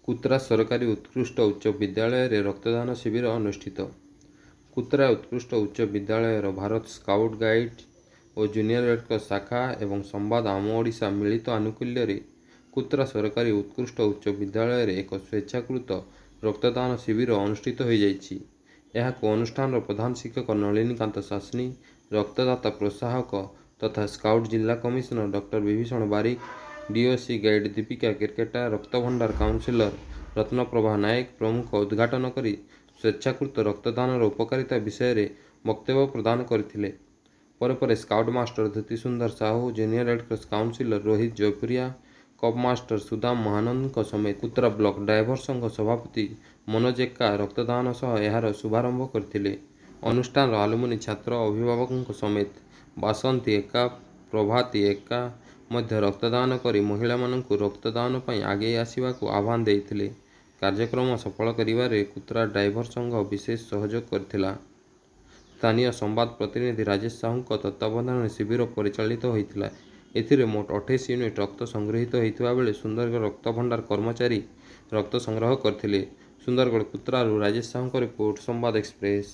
କୁତ୍ରା ସରକାରୀ ଉତ୍କୃଷ୍ଟ ଉଚ୍ଚ ବିଦ୍ୟାଳୟରେ ରକ୍ତଦାନ ଶିବିର ଅନୁଷ୍ଠିତ। କୁତ୍ରା ଉତ୍କୃଷ୍ଟ ଉଚ୍ଚ ବିଦ୍ୟାଳୟର ଭାରତ ସ୍କାଉଟ୍ ଗାଇଡ୍ ଓ ଜୁନିୟର ରେଡ୍କ୍ରସ୍ ଶାଖା ଏବଂ ସମ୍ବାଦ ଆମ ଓଡ଼ିଶା ମିଳିତ ଆନୁକୂଲ୍ୟରେ କୁତ୍ରା ସରକାରୀ ଉତ୍କୃଷ୍ଟ ଉଚ୍ଚ ବିଦ୍ୟାଳୟରେ ଏକ ସ୍ୱେଚ୍ଛାକୃତ ରକ୍ତଦାନ ଶିବିର ଅନୁଷ୍ଠିତ ହୋଇଯାଇଛି। ଏହାକୁ ଅନୁଷ୍ଠାନର ପ୍ରଧାନ ଶିକ୍ଷକ ନଳିନୀକାନ୍ତ ଶାସ୍ନୀ, ରକ୍ତଦାତା ପ୍ରୋତ୍ସାହକ ତଥା ସ୍କାଉଟ୍ ଜିଲ୍ଲା commissioner doctor Bibhishan Barik, DOC guide Dipika Kerketta, ରକ୍ତଭଣ୍ଡାର କାଉନସିଲର ରତ୍ନପ୍ରଭା ନାୟକ ପ୍ରମୁଖ ଉଦ୍ଘାଟନ କରି ସ୍ୱେଚ୍ଛାକୃତ ରକ୍ତଦାନର ଉପକାରିତା ବିଷୟରେ ବକ୍ତବ୍ୟ ପ୍ରଦାନ କରିଥିଲେ। ପରେ scout master Dhruti Sundar Sahu, junior Red Cross counsellor Rohit Jaipuria, cub master Sudam ମହାନନ୍ଦଙ୍କ ସମେତ କୁତ୍ରା ବ୍ଲକ ଡ୍ରାଇଭର ସଂଘ ସଭାପତି ମନୋଜ ଏକ୍କା ରକ୍ତଦାନ ସହ ଏହାର ଶୁଭାରମ୍ଭ କରିଥିଲେ। ଅନୁଷ୍ଠାନର ଆଲୁମିନି ଛାତ୍ର, ଅଭିଭାବକଙ୍କ ସମେତ ବାସନ୍ତୀ ଏକ୍କା, ପ୍ରଭାତୀ ଏକ୍କା ମଧ୍ୟ ରକ୍ତଦାନ କରି ମହିଳାମାନଙ୍କୁ ରକ୍ତଦାନ ପାଇଁ ଆଗେଇ ଆସିବାକୁ ଆହ୍ୱାନ ଦେଇଥିଲେ। କାର୍ଯ୍ୟକ୍ରମ ସଫଳ କରିବାରେ କୁତ୍ରା ଡ୍ରାଇଭର ସଂଘ ବିଶେଷ ସହଯୋଗ କରିଥିଲା। ସ୍ଥାନୀୟ ସମ୍ବାଦ ପ୍ରତିନିଧି ରାଜେଶ ସାହୁଙ୍କ ତତ୍ତ୍ୱାବଧାନରେ ଶିବିର ପରିଚାଳିତ ହୋଇଥିଲା। ଏଥିରେ ମୋଟ 28 ୟୁନିଟ୍ ରକ୍ତ ସଂଗୃହୀତ ହୋଇଥିବା ବେଳେ ସୁନ୍ଦରଗଡ଼ ରକ୍ତଭଣ୍ଡାର କର୍ମଚାରୀ ରକ୍ତ ସଂଗ୍ରହ କରିଥିଲେ। ସୁନ୍ଦରଗଡ଼ କୁତ୍ରାରୁ ରାଜେଶ ସାହୁଙ୍କ ରିପୋର୍ଟ, ସମ୍ବାଦ ଏକ୍ସପ୍ରେସ।